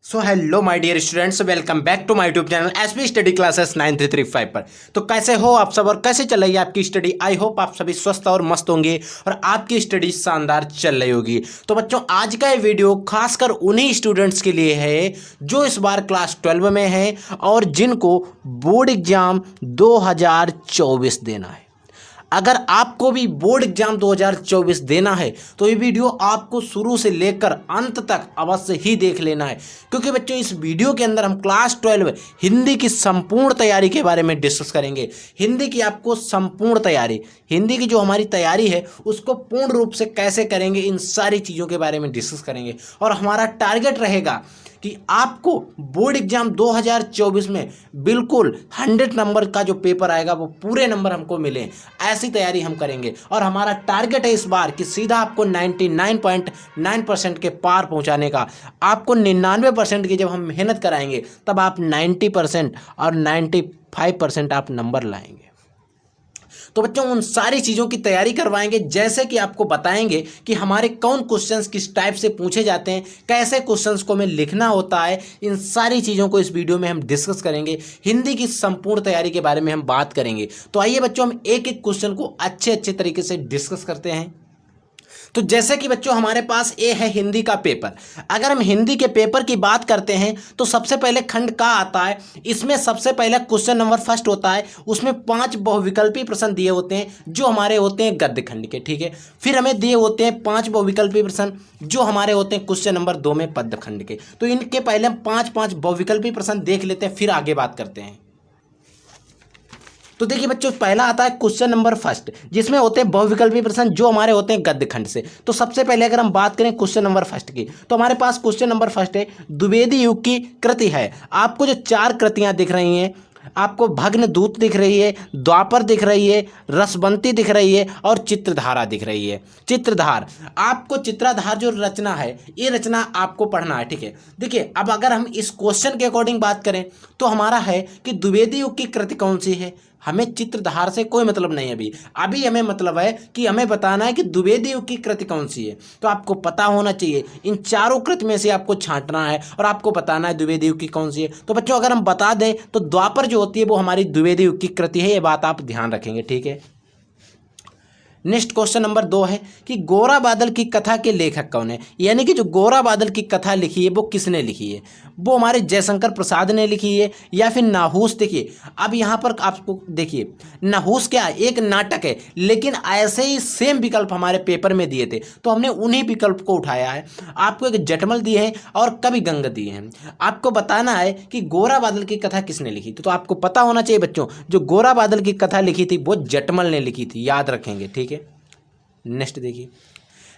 So hello my dear students, welcome back to my YouTube channel SP study classes 9335 पर। तो कैसे हो आप सब और कैसे चल रही है आपकी स्टडी। आई होप आप सभी स्वस्थ और मस्त होंगे और आपकी स्टडी शानदार चल रही होगी। तो बच्चों, आज का ये वीडियो खासकर उन्हीं स्टूडेंट्स के लिए है जो इस बार क्लास 12 में हैं और जिनको बोर्ड एग्जाम 2024 देना है। अगर आपको भी बोर्ड एग्जाम 2024 देना है तो ये वीडियो आपको शुरू से लेकर अंत तक अवश्य ही देख लेना है, क्योंकि बच्चों इस वीडियो के अंदर हम क्लास 12 हिंदी की संपूर्ण तैयारी के बारे में डिस्कस करेंगे। हिंदी की आपको संपूर्ण तैयारी, हिंदी की जो हमारी तैयारी है उसको पूर्ण रूप से कैसे करेंगे, इन सारी चीज़ों के बारे में डिस्कस करेंगे। और हमारा टारगेट रहेगा कि आपको बोर्ड एग्जाम 2024 में बिल्कुल 100 नंबर का जो पेपर आएगा वो पूरे नंबर हमको मिले, ऐसी तैयारी हम करेंगे। और हमारा टारगेट है इस बार कि सीधा आपको 99.9% के पार पहुंचाने का। आपको 99% की जब हम मेहनत कराएंगे तब आप 90% और 95% आप नंबर लाएंगे। तो बच्चों, उन सारी चीज़ों की तैयारी करवाएंगे, जैसे कि आपको बताएंगे कि हमारे कौन क्वेश्चंस किस टाइप से पूछे जाते हैं, कैसे क्वेश्चंस को हमें लिखना होता है। इन सारी चीज़ों को इस वीडियो में हम डिस्कस करेंगे। हिंदी की संपूर्ण तैयारी के बारे में हम बात करेंगे। तो आइए बच्चों, हम एक एक क्वेश्चन को अच्छे तरीके से डिस्कस करते हैं। तो जैसे कि बच्चों हमारे पास ये है हिंदी का पेपर। अगर हम हिंदी के पेपर की बात करते हैं तो सबसे पहले खंड का आता है। इसमें सबसे पहले क्वेश्चन नंबर फर्स्ट होता है, उसमें 5 बहुविकल्पी प्रश्न दिए होते हैं जो हमारे होते हैं गद्य खंड के, ठीक है। फिर हमें दिए होते हैं 5 बहुविकल्पी प्रश्न जो हमारे होते हैं क्वेश्चन नंबर 2 में पद्य खंड के। तो इनके पहले हम 5 बहुविकल्पी प्रश्न देख लेते हैं, फिर आगे बात करते हैं। तो देखिए बच्चों, पहला आता है क्वेश्चन नंबर फर्स्ट, जिसमें होते हैं बहुविकल्पी प्रश्न जो हमारे होते हैं गद्य खंड से। तो सबसे पहले अगर हम बात करें क्वेश्चन नंबर फर्स्ट की, तो हमारे पास क्वेश्चन नंबर फर्स्ट है, द्विवेदी युग की कृति है। आपको जो 4 कृतियां दिख रही हैं, आपको भग्न दूत दिख रही है, द्वापर दिख रही है, रसवंती दिख रही है और चित्रधारा दिख रही है। चित्रधार, आपको चित्रधार जो रचना है ये रचना आपको पढ़ना है, ठीक है। देखिए, अब अगर हम इस क्वेश्चन के अकॉर्डिंग बात करें तो हमारा है कि द्विवेदी युग की कृति कौन सी है। हमें चित्रधार से कोई मतलब नहीं है अभी हमें मतलब है कि हमें बताना है कि द्विवेदी युग की कृति कौन सी है। तो आपको पता होना चाहिए इन चारों कृति में से आपको छांटना है और आपको बताना है द्विवेदी युग की कौन सी है। तो बच्चों, अगर हम बता दें तो द्वापर जो होती है वो हमारी द्विवेदी युग की कृति है, ये बात आप ध्यान रखेंगे, ठीक है। नेक्स्ट क्वेश्चन नंबर 2 है कि गोरा बादल की कथा के लेखक कौन है। यानी कि जो गोरा बादल की कथा लिखी है वो किसने लिखी है, वो हमारे जयशंकर प्रसाद ने लिखी है या फिर नाहूस। देखिए, अब यहाँ पर आपको देखिए, नाहूस क्या एक नाटक है, लेकिन ऐसे ही सेम विकल्प हमारे पेपर में दिए थे तो हमने उन्हीं विकल्प को उठाया है। आपको एक जटमल दिए हैं और कवि गंग दिए हैं। आपको बताना है कि गोरा बादल की कथा किसने लिखी थी। तो आपको पता होना चाहिए बच्चों, जो गोरा बादल की कथा लिखी थी वो जटमल ने लिखी थी, याद रखेंगे, ठीक है। नेक्स्ट देखिए,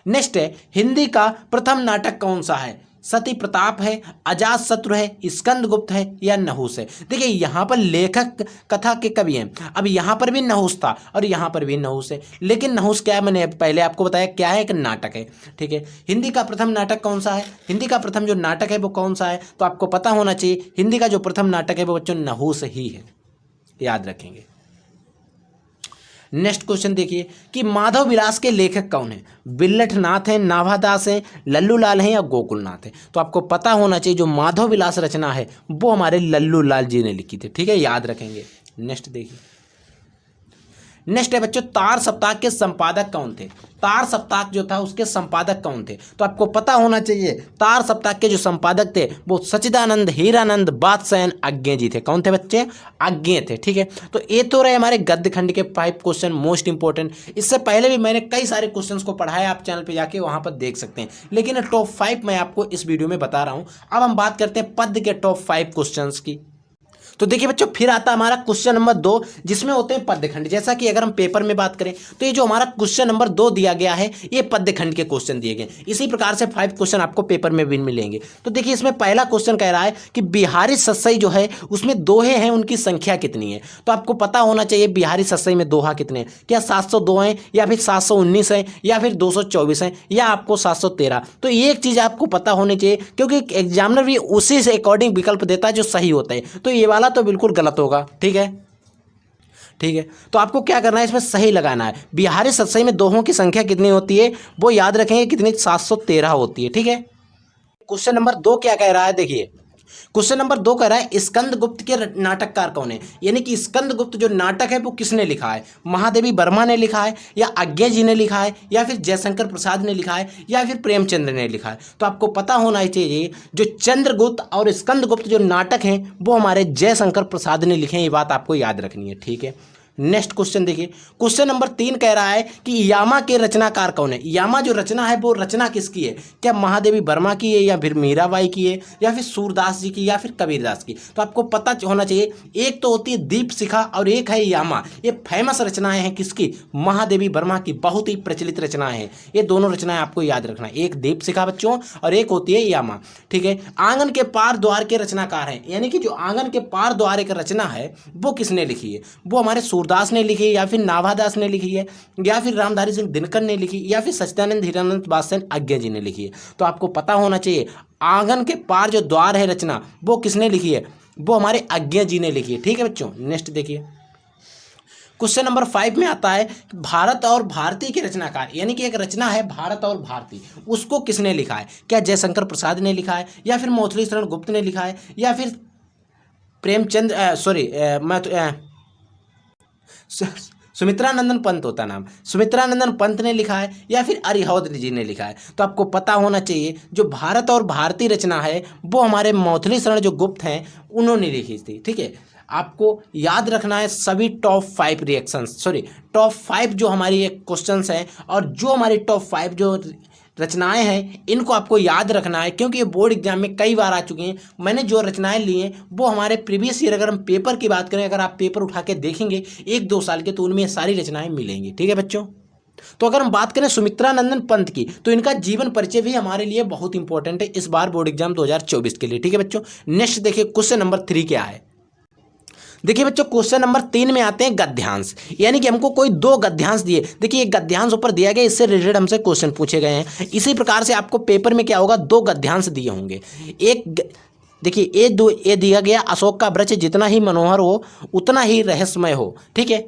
नेक्स्ट है हिंदी का प्रथम नाटक कौन सा है। सती प्रताप है, अजात शत्रु है, स्कंदगुप्त है या नहुस है। देखिए, यहाँ पर लेखक कथा के कवि हैं। अब यहाँ पर भी नहुस था और यहाँ पर भी नहुस है, लेकिन नहुस क्या है, मैंने पहले आपको बताया क्या है, एक नाटक है, ठीक है। हिंदी का प्रथम नाटक कौन सा है, हिंदी का प्रथम जो नाटक है वो कौन सा है, तो आपको पता होना चाहिए हिंदी का जो प्रथम नाटक है वो बच्चों नहुस ही है, याद रखेंगे। नेक्स्ट क्वेश्चन देखिए कि माधव विलास के लेखक कौन है। बिल्लठ नाथ हैं, नाभादास हैं, लल्लू लाल हैं या गोकुल नाथ हैं। तो आपको पता होना चाहिए जो माधव विलास रचना है वो हमारे लल्लू लाल जी ने लिखी थी, ठीक है, याद रखेंगे। नेक्स्ट देखिए, नेक्स्ट है बच्चों, तार सप्ताह के संपादक कौन थे। तार सप्ताह जो था उसके संपादक कौन थे, तो आपको पता होना चाहिए तार सप्ताह के जो संपादक थे वो सच्चिदानंद, हीरानंद, बादशाहन, अज्ञे जी थे। कौन थे बच्चे, अज्ञे थे, ठीक है। तो ये तो रहे हमारे गद्य खंड के 5 क्वेश्चन मोस्ट इंपॉर्टेंट। इससे पहले भी मैंने कई सारे क्वेश्चंस को पढ़ाया, आप चैनल पे जाके वहां पर देख सकते हैं, लेकिन टॉप 5 मैं आपको इस वीडियो में बता रहा हूं। अब हम बात करते हैं पद्य के टॉप 5 क्वेश्चंस की। तो देखिए बच्चों, फिर आता हमारा क्वेश्चन नंबर 2, जिसमें होते हैं पद्य खंड। जैसा कि अगर हम पेपर में बात करें तो ये जो हमारा क्वेश्चन नंबर 2 दिया गया है ये पद्य खंड के क्वेश्चन दिए गए। इसी प्रकार से 5 क्वेश्चन आपको पेपर में भी मिलेंगे। तो देखिए, इसमें पहला क्वेश्चन कह रहा है कि बिहारी सस्सई जो है उसमें दोहे हैं, उनकी संख्या कितनी है। तो आपको पता होना चाहिए बिहारी सस्सई में दोहा कितने हैं, क्या 702 हैं या फिर 719 हैं या फिर 224 हैं या आपको 713। तो ये एक चीज़ आपको पता होनी चाहिए, क्योंकि एग्जामिनर भी उसी से अकॉर्डिंग विकल्प देता है जो सही होता है। तो ये वाला तो बिल्कुल गलत होगा, ठीक है, ठीक है। तो आपको क्या करना है, इसमें सही लगाना है। बिहारी सतसई में दोहों की संख्या कितनी होती है वो याद रखेंगे, कितनी, 713 होती है, ठीक है। क्वेश्चन नंबर 2 क्या कह रहा है, देखिए क्वेश्चन नंबर 2 कह रहा है स्कंदगुप्त के नाटककार कौन है, यानी कि स्कंदगुप्त जो नाटक है वो किसने लिखा है, महादेवी वर्मा ने लिखा है, या अज्ञा जी ने लिखा है, या फिर जयशंकर प्रसाद ने लिखा है, या फिर प्रेमचंद्र ने लिखा है। तो आपको पता होना चाहिए जो चंद्रगुप्त और स्कंदगुप्त जो नाटक हैं वो हमारे जयशंकर प्रसाद ने लिखे हैं, ये बात आपको याद रखनी है, ठीक है। नेक्स्ट क्वेश्चन देखिए, क्वेश्चन नंबर 3 कह रहा है कि यामा के रचनाकार कौन है। यामा जो रचना है वो रचना किसकी है, क्या महादेवी वर्मा की है, या फिर मीराबाई की है, या फिर सूरदास जी की, या फिर कबीरदास की। तो आपको पता होना चाहिए, एक तो होती है दीपशिखा और एक है यामा। ये फेमस रचनाएं हैं किसकी, महादेवी वर्मा की, बहुत ही प्रचलित रचनाएं हैं। ये दोनों रचनाएं आपको याद रखना है, एक दीपशिखा बच्चों और एक होती है यामा, ठीक है। आंगन के पार द्वार के रचनाकार हैं, यानी कि जो आंगन के पार द्वार एक रचना है वो किसने लिखी है, वो हमारे दास ने लिखी है, या फिर नाभादास ने लिखी है, या फिर रामधारी सिंह दिनकर ने लिखी, या फिर सच्चिदानंद हीरानंद बादशाह आज्ञा जी ने लिखी है। तो आपको पता होना चाहिए आंगन के पार जो द्वार है रचना वो किसने लिखी है, वो हमारे आज्ञा जी ने लिखी है, ठीक है बच्चों। नेक्स्ट देखिए, क्वेश्चन नंबर 5 में आता है भारत और भारती के रचनाकार, यानी कि एक रचना है भारत और भारती, उसको किसने लिखा है, क्या जयशंकर प्रसाद ने लिखा है, या फिर मोथली शरण गुप्त ने लिखा है, या फिर सुमित्रानंदन पंत होता नाम, सुमित्रानंदन पंत ने लिखा है, या फिर अरिहौद जी ने लिखा है। तो आपको पता होना चाहिए जो भारत और भारती रचना है वो हमारे मोथली शरण जो गुप्त हैं उन्होंने लिखी थी, ठीक है। आपको याद रखना है सभी टॉप 5 जो हमारी एक क्वेश्चंस हैं, और जो हमारी टॉप 5 जो रचनाएं हैं इनको आपको याद रखना है, क्योंकि ये बोर्ड एग्जाम में कई बार आ चुकी हैं। मैंने जो रचनाएं ली हैं वो हमारे प्रीवियस ईयर, अगर हम पेपर की बात करें, अगर आप पेपर उठा के देखेंगे 1-2 साल के, तो उनमें ये सारी रचनाएं मिलेंगी, ठीक है बच्चों। तो अगर हम बात करें सुमित्रानंदन पंत की, तो इनका जीवन परिचय भी हमारे लिए बहुत इंपॉर्टेंट है इस बार बोर्ड एग्जाम 2024 के लिए, ठीक है बच्चों। नेक्स्ट देखिए क्वेश्चन नंबर 3 क्या है, देखिए बच्चों क्वेश्चन नंबर 3 में आते हैं गद्यांश, यानी कि हमको कोई 2 गद्यांश दिए। देखिए एक गद्यांश ऊपर दिया गया, इससे रिलेटेड हमसे क्वेश्चन पूछे गए हैं। इसी प्रकार से आपको पेपर में क्या होगा, 2 गद्यांश दिए होंगे। देखिए ये दिया गया, अशोक का वृक्ष जितना ही मनोहर हो उतना ही रहस्यमय हो, ठीक है।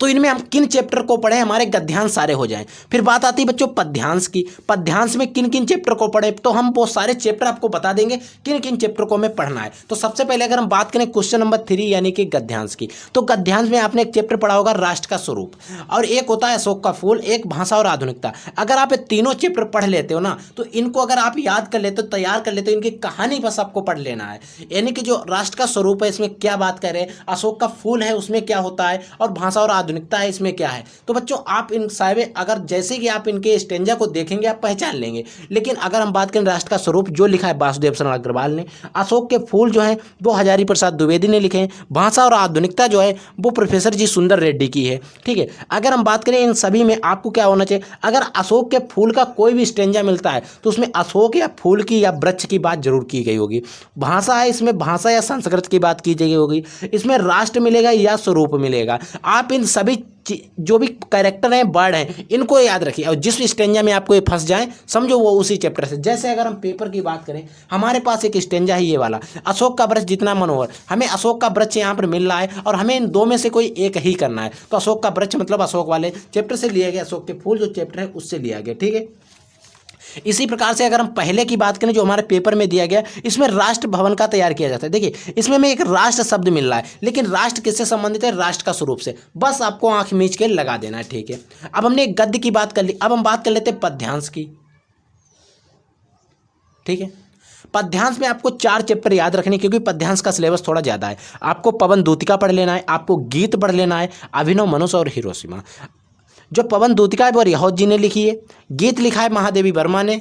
तो इनमें हम किन चैप्टर को पढ़ें हमारे गद्यांश सारे हो जाएं। फिर बात आती है बच्चों पद्यांश की, पद्यांश में किन किन चैप्टर को पढ़ें, तो हम वो सारे चैप्टर आपको बता देंगे किन किन चैप्टर को हमें पढ़ना है। तो सबसे पहले अगर हम बात करें क्वेश्चन नंबर 3 यानी कि गद्यांश की, तो गद्यांश में आपने एक चैप्टर पढ़ा होगा राष्ट्र का स्वरूप, और एक होता है अशोक का फूल, एक भाषा और आधुनिकता। अगर आप ये तीनों चैप्टर पढ़ लेते हो ना, तो इनको अगर आप याद कर लेते हो, तैयार कर लेते हो, इनकी कहानी बस आपको पढ़ लेना है। यानी कि जो राष्ट्र का स्वरूप है इसमें क्या बात करें, अशोक का फूल है उसमें क्या होता है, और भाषा और आधुनिकता है इसमें क्या है। तो बच्चों आप इन सारे, अगर जैसे कि आप इनके स्टेंजा को देखेंगे आप पहचान लेंगे। लेकिन अगर हम बात करें राष्ट्र का स्वरूप, जो लिखा है वासुदेव शरण अग्रवाल ने, अशोक के फूल जो है वो हजारी प्रसाद द्विवेदी ने लिखे हैं, भाषा और आधुनिकता जो है वो प्रोफेसर जी सुंदर रेड्डी की है, ठीक है। अगर हम बात करें इन सभी में आपको क्या होना चाहिए, अगर अशोक के फूल का कोई भी स्टेंजा मिलता है तो उसमें अशोक या फूल की या वृक्ष की बात जरूर की गई होगी। भाषा है, इसमें भाषा या संस्कृत की बात की गई होगी। इसमें राष्ट्र मिलेगा या स्वरूप मिलेगा। आप इन सभी जो भी कैरेक्टर हैं, वर्ड हैं, इनको याद रखिए, और जिस स्टेंजा में आपको ये फंस जाए समझो वो उसी चैप्टर से। जैसे अगर हम पेपर की बात करें, हमारे पास एक स्टेंजा है ये वाला, अशोक का वृक्ष जितना मनोहर, हमें अशोक का वृक्ष यहाँ पर मिल रहा है और हमें इन 2 में से कोई एक ही करना है। तो अशोक का वृक्ष मतलब अशोक वाले चैप्टर से लिया गया, अशोक के फूल जो चैप्टर है उससे लिया गया, ठीक है। इसी प्रकार से अगर हम पहले की बात करें जो हमारे पेपर में दिया गया, इसमें राष्ट्र भवन का तैयार किया जाता है। देखिए इसमें हमें एक राष्ट्र शब्द मिल रहा है, लेकिन राष्ट्र किससे संबंधित है, राष्ट्र का स्वरूप से। बस आपको आंख मीच के लगा देना है, ठीक है। अब हमने एक गद्य की बात कर ली, अब हम बात कर लेते हैं पद्यांश की, ठीक है। पद्यांश में आपको 4 चैप्टर याद रखने, क्योंकि पद्यांश का सिलेबस थोड़ा ज़्यादा है। आपको पवन दूतिका पढ़ लेना है, आपको गीत पढ़ लेना है, अभिनव मनुष्य और हिरोशिमा। जो पवन दूतिका है वो अरिहौद जी ने लिखी है, गीत लिखा है महादेवी वर्मा ने,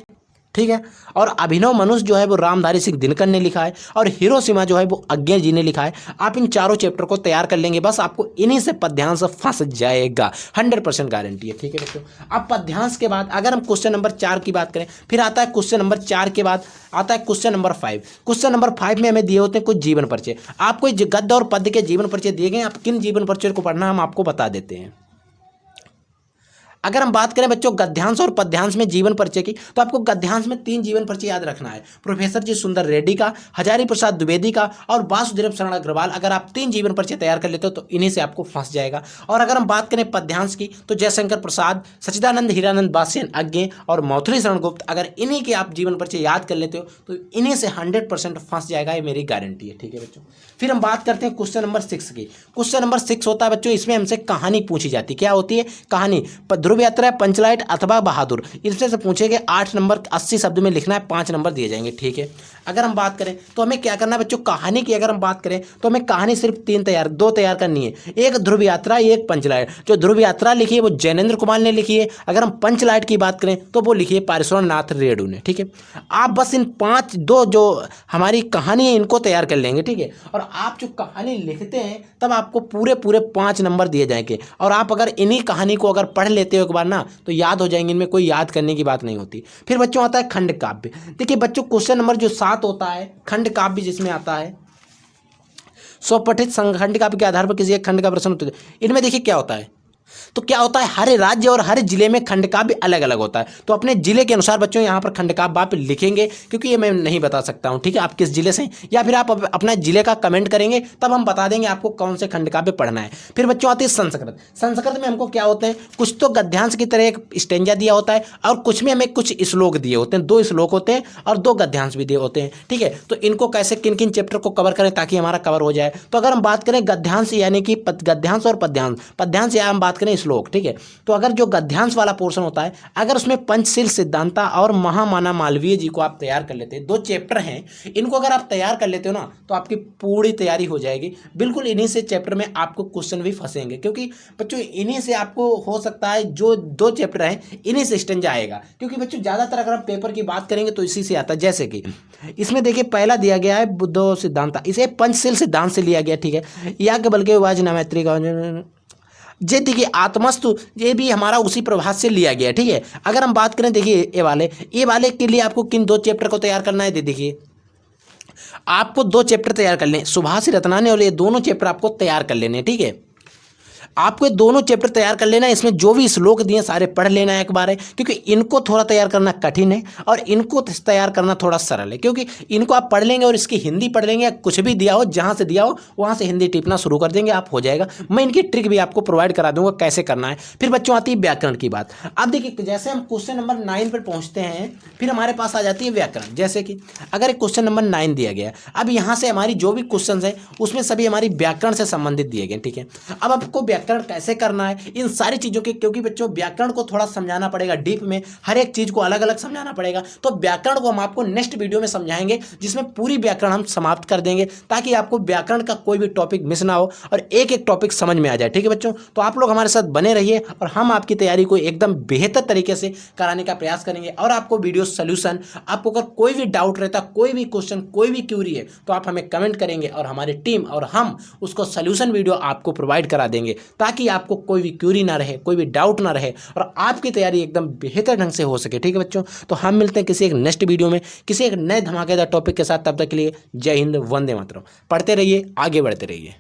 ठीक है, और अभिनव मनुष्य जो है वो रामधारी सिंह दिनकर ने लिखा है, और हिरोशिमा जो है वो आज्ञा जी ने लिखा है। आप इन चारों चैप्टर को तैयार कर लेंगे, बस आपको इन्हीं से पद्यांश फंस जाएगा, 100% गारंटी है, ठीक है बच्चों। अब पद्यांश के बाद अगर हम क्वेश्चन नंबर 4 की बात करें, फिर आता है क्वेश्चन नंबर 4 के बाद आता है क्वेश्चन नंबर 5। क्वेश्चन नंबर 5 में हमें दिए होते हैं कुछ जीवन परिचय। आपको गद्य और पद्य के जीवन परिचय दिए गए, आप किन जीवन परिचय को पढ़ना हम आपको बता देते हैं। अगर हम बात करें बच्चों गद्यांश और पद्यांश में जीवन परिचय की, तो आपको गद्यांश में 3 जीवन परिचय याद रखना है, प्रोफेसर जी सुंदर रेड्डी का, हजारी प्रसाद द्विवेदी का और वासुदेव शरण अग्रवाल। अगर आप 3 जीवन परिचय तैयार कर लेते हो तो इन्हीं से आपको फंस जाएगा। और अगर हम बात करें पद्यांश की, तो जयशंकर प्रसाद, सच्चिदानंद हीरानंद बासियन अज्ञे और मौथली शरण गुप्त। अगर इन्हीं के आप जीवन परिचय याद कर लेते हो तो इन्हीं से 100% फंस जाएगा, ये मेरी गारंटी है। ठीक है बच्चों, फिर हम बात करते हैं क्वेश्चन नंबर 6 की। क्वेश्चन नंबर 6 होता है बच्चों, इसमें हमसे कहानी पूछी जाती है। क्या होती है कहानी? ध्रुव यात्रा, पंचलाइट अथवा बहादुर, इसमें से पूछेंगे 8 नंबर 80 शब्द में लिखना है, 5 नंबर दिए जाएंगे। ठीक है, अगर हम बात करें तो हमें क्या करना है बच्चों, कहानी की अगर हम बात करें तो हमें कहानी सिर्फ 2 तैयार करनी है, एक ध्रुव यात्रा, एक पंचलाइट। जो ध्रुव यात्रा लिखी है वो जैनेन्द्र कुमार ने लिखी है, अगर हम पंचलाइट की बात करें तो वो लिखी है पार्श्वनाथ नाथ रेणु ने। ठीक है, आप बस इन 5 जो हमारी कहानी है इनको तैयार कर लेंगे। ठीक है, और आप जो कहानी लिखते हैं तब आपको पूरे 5 नंबर दिए जाएंगे। और आप अगर इन्हीं कहानी को अगर पढ़ लेते हो एक बार ना तो याद हो जाएंगे, इनमें कोई याद करने की बात नहीं होती। फिर बच्चों आता है खंड काव्य। देखिए बच्चों क्वेश्चन नंबर जो 7 होता है खंड काव्य, जिसमें आता है स्वपठित खंड काव्य के आधार पर किसी एक खंड का प्रश्न उत्तर। इनमें देखिए क्या होता है, तो क्या होता है हर राज्य और हर जिले में खंड काव्य अलग अलग होता है। तो अपने जिले के अनुसार बच्चों यहाँ पर खंड काव्य आप लिखेंगे, क्योंकि ये मैं नहीं बता सकता हूँ। ठीक है, आप किस जिले से, या फिर आप अपना जिले का कमेंट करेंगे तब हम बता देंगे आपको कौन से खंड काव्य पढ़ना है। फिर बच्चों आती है संस्कृत। संस्कृत में हमको क्या होते हैं, कुछ तो गद्यांश की तरह एक स्टेंजा दिया होता है और कुछ में हमें कुछ श्लोक दिए होते हैं, 2 श्लोक होते हैं और 2 गद्यांश भी दिए होते हैं। ठीक है, तो इनको कैसे किन किन चैप्टर को कवर करें ताकि हमारा कवर हो जाए। तो अगर हम बात करें गद्यांश यानी कि गद्यांश और पद्यांश, पद्यांश या हम बात करें श्लोक। ठीक है, तो अगर जो गद्यांश वाला पोर्शन होता है, अगर उसमें पंचशील सिद्धांता और महामाना मालवीय जी को आप तैयार कर लेते हैं, 2 चैप्टर हैं, इनको अगर आप तैयार कर लेते हो ना तो आपकी पूरी तैयारी हो जाएगी। बिल्कुल इन्हीं से चैप्टर में आपको क्वेश्चन भी फंसेंगे, क्योंकि बच्चों इन्हीं से आपको हो सकता है जो 2 चैप्टर हैं इन्हीं से स्टेंजा आएगा। क्योंकि बच्चों ज़्यादातर अगर हम पेपर की बात करेंगे तो इसी से आता है। जैसे कि इसमें देखिए पहला दिया गया है बुद्धो सिद्धांता, इसे पंचशील सिद्धांत से लिया गया। ठीक है, याज्ञ बल्कि वाजना मैत्री का जे देखिए आत्मस्तु, ये भी हमारा उसी प्रभास से लिया गया। ठीक है, अगर हम बात करें देखिए ये वाले के लिए आपको किन 2 चैप्टर को तैयार करना है, देखिए आपको 2 चैप्टर तैयार कर लें, सुभाष रत्नानी, और ये दोनों चैप्टर आपको तैयार कर लेने। ठीक है, आपको ये दोनों चैप्टर तैयार कर लेना है, इसमें जो भी श्लोक दिए सारे पढ़ लेना है एक बार है, क्योंकि इनको थोड़ा तैयार करना कठिन है और इनको तैयार करना थोड़ा सरल है। क्योंकि इनको आप पढ़ लेंगे और इसकी हिंदी पढ़ लेंगे, कुछ भी दिया हो जहाँ से दिया हो वहाँ से हिंदी टिपना शुरू कर देंगे, आप हो जाएगा। मैं इनकी ट्रिक भी आपको प्रोवाइड करा दूंगा कैसे करना है। फिर बच्चों आती है व्याकरण की बात। अब देखिए जैसे हम क्वेश्चन नंबर 9 पर पहुँचते हैं, फिर हमारे पास आ जाती है व्याकरण। जैसे कि अगर एक क्वेश्चन नंबर 9 दिया गया, अब यहाँ से हमारी जो भी क्वेश्चन है उसमें सभी हमारी व्याकरण से संबंधित दिए गए। ठीक है, अब आपको व्याकरण कैसे करना है इन सारी चीज़ों के, क्योंकि बच्चों व्याकरण को थोड़ा समझाना पड़ेगा डीप में, हर एक चीज़ को अलग अलग समझाना पड़ेगा। तो व्याकरण को हम आपको नेक्स्ट वीडियो में समझाएंगे, जिसमें पूरी व्याकरण हम समाप्त कर देंगे, ताकि आपको व्याकरण का कोई भी टॉपिक मिस ना हो और एक एक टॉपिक समझ में आ जाए। ठीक है बच्चों, तो आप लोग हमारे साथ बने रहिए और हम आपकी तैयारी को एकदम बेहतर तरीके से कराने का प्रयास करेंगे। और आपको वीडियो सोल्यूशन, आपको अगर कोई भी डाउट रहता, कोई भी क्वेश्चन, कोई भी क्यूरी है, तो आप हमें कमेंट करेंगे और हमारी टीम और हम उसको सोल्यूशन वीडियो आपको प्रोवाइड करा देंगे, ताकि आपको कोई भी क्यूरी ना रहे, कोई भी डाउट ना रहे और आपकी तैयारी एकदम बेहतर ढंग से हो सके। ठीक है बच्चों, तो हम मिलते हैं किसी एक नेक्स्ट वीडियो में किसी एक नए धमाकेदार टॉपिक के साथ। तब तक के लिए जय हिंद, वंदे मातरम। पढ़ते रहिए, आगे बढ़ते रहिए।